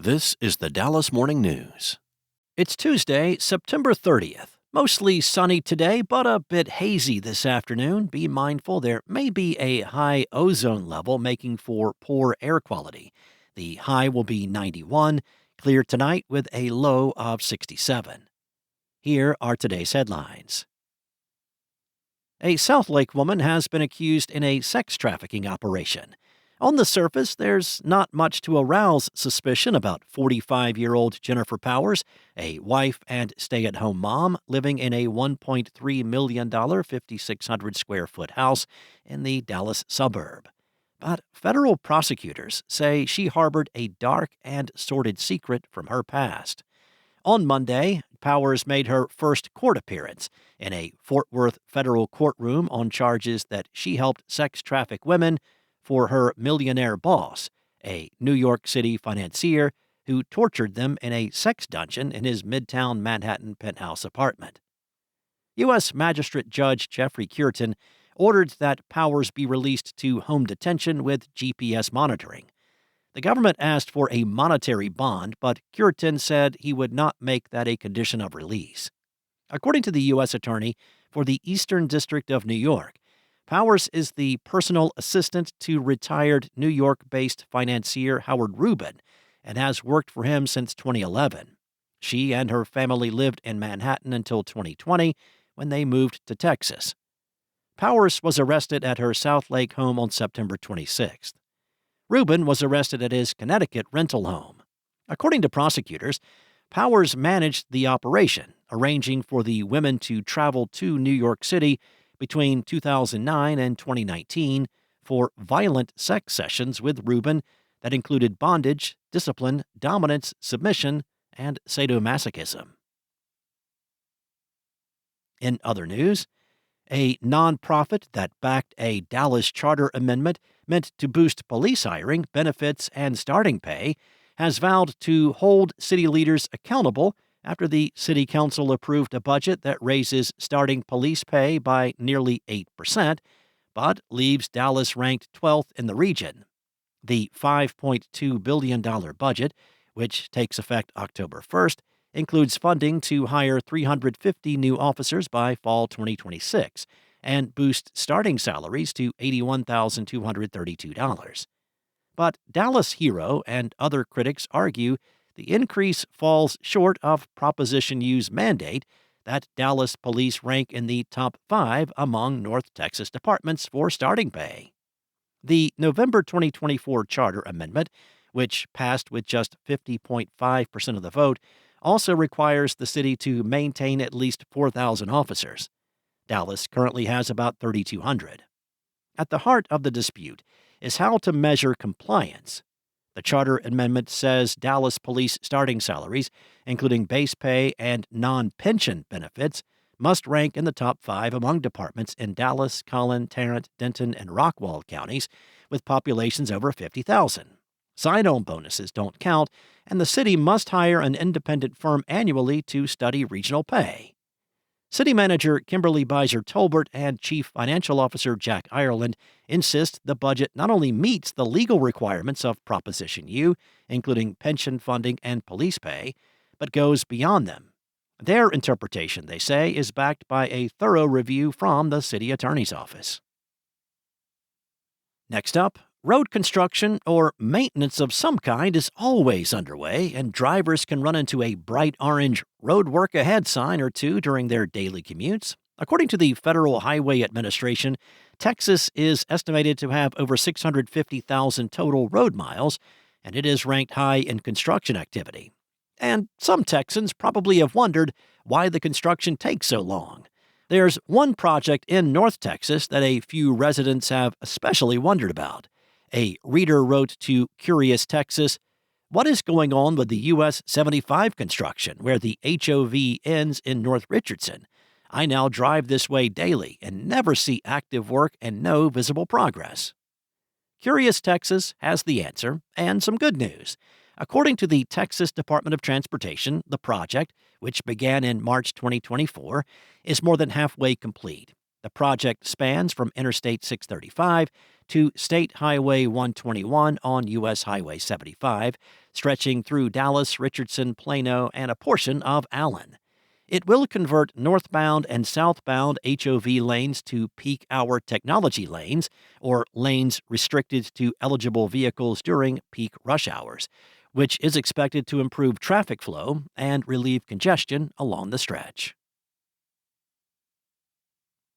This is the Dallas Morning News. It's Tuesday, September 30th. Mostly sunny today, but a bit hazy this afternoon. Be mindful there may be a high ozone level making for poor air quality. The high will be 91, clear tonight with a low of 67. Here are today's headlines. A Southlake woman has been accused in a sex trafficking operation. On the surface, there's not much to arouse suspicion about 45-year-old Jennifer Powers, a wife and stay-at-home mom living in a $1.3 million 5,600-square-foot house in the Dallas suburb. But federal prosecutors say she harbored a dark and sordid secret from her past. On Monday, Powers made her first court appearance in a Fort Worth federal courtroom on charges that she helped sex traffic women for her millionaire boss, a New York City financier who tortured them in a sex dungeon in his Midtown Manhattan penthouse apartment. U.S. Magistrate Judge Jeffrey Curtin ordered that Powers be released to home detention with GPS monitoring. The government asked for a monetary bond, but Curtin said he would not make that a condition of release. According to the U.S. Attorney for the Eastern District of New York, Powers is the personal assistant to retired New York-based financier Howard Rubin and has worked for him since 2011. She and her family lived in Manhattan until 2020 when they moved to Texas. Powers was arrested at her Southlake home on September 26th. Rubin was arrested at his Connecticut rental home. According to prosecutors, Powers managed the operation, arranging for the women to travel to New York City between 2009 and 2019 for violent sex sessions with Rubin that included bondage, discipline, dominance, submission, and sadomasochism. In other news, a nonprofit that backed a Dallas charter amendment meant to boost police hiring, benefits, and starting pay has vowed to hold city leaders accountable after the city council approved a budget that raises starting police pay by nearly 8%, but leaves Dallas ranked 12th in the region. The $5.2 billion budget, which takes effect October 1st, includes funding to hire 350 new officers by fall 2026 and boost starting salaries to $81,232. But Dallas Hero and other critics argue the increase falls short of Proposition U's mandate that Dallas police rank in the top 5 among North Texas departments for starting pay. The November 2024 charter amendment, which passed with just 50.5% of the vote, also requires the city to maintain at least 4,000 officers. Dallas currently has about 3,200. At the heart of the dispute is how to measure compliance. The charter amendment says Dallas police starting salaries, including base pay and non-pension benefits, must rank in the top 5 among departments in Dallas, Collin, Tarrant, Denton, and Rockwall counties with populations over 50,000. Sign-on bonuses don't count, and the city must hire an independent firm annually to study regional pay. City Manager Kimberly Beiser-Tolbert and Chief Financial Officer Jack Ireland insist the budget not only meets the legal requirements of Proposition U, including pension funding and police pay, but goes beyond them. Their interpretation, they say, is backed by a thorough review from the city attorney's office. Next up, road construction or maintenance of some kind is always underway, and drivers can run into a bright orange "Road Work Ahead" sign or two during their daily commutes. According to the Federal Highway Administration, Texas is estimated to have over 650,000 total road miles, and it is ranked high in construction activity. And some Texans probably have wondered why the construction takes so long. There's one project in North Texas that a few residents have especially wondered about. A reader wrote to Curious Texas, "What is going on with the US 75 construction where the HOV ends in North Richardson? I now drive this way daily and never see active work and no visible progress." Curious Texas has the answer and some good news. According to the Texas Department of Transportation, the project, which began in March 2024, is more than halfway complete. The project spans from Interstate 635 to State Highway 121 on U.S. Highway 75, stretching through Dallas, Richardson, Plano, and a portion of Allen. It will convert northbound and southbound HOV lanes to peak hour technology lanes, or lanes restricted to eligible vehicles during peak rush hours, which is expected to improve traffic flow and relieve congestion along the stretch.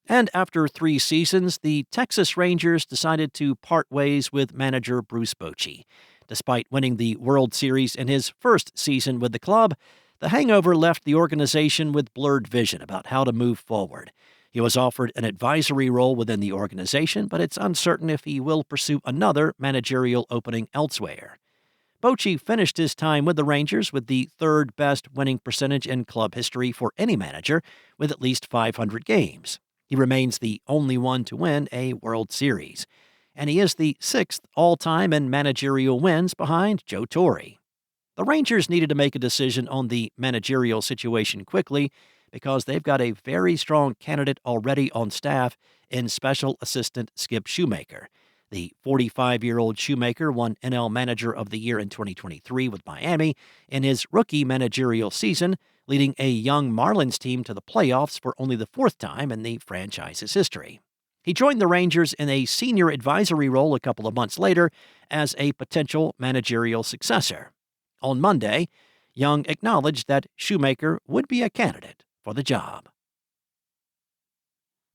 And after 3 seasons, the Texas Rangers decided to part ways with manager Bruce Bochy. Despite winning the World Series in his first season with the club, the hangover left the organization with blurred vision about how to move forward. He was offered an advisory role within the organization, but it's uncertain if he will pursue another managerial opening elsewhere. Bochy finished his time with the Rangers with the third best winning percentage in club history for any manager, with at least 500 games. He remains the only one to win a World Series, and he is the 6th all-time in managerial wins behind Joe Torre. The Rangers needed to make a decision on the managerial situation quickly because they've got a very strong candidate already on staff in Special Assistant Skip Shoemaker. The 45-year-old Shoemaker won NL Manager of the Year in 2023 with Miami in his rookie managerial season, leading a young Marlins team to the playoffs for only the 4th time in the franchise's history. He joined the Rangers in a senior advisory role a couple of months later as a potential managerial successor. On Monday, Young acknowledged that Shoemaker would be a candidate for the job.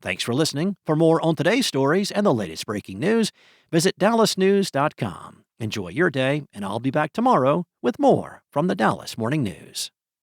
Thanks for listening. For more on today's stories and the latest breaking news, visit dallasnews.com. Enjoy your day, and I'll be back tomorrow with more from the Dallas Morning News.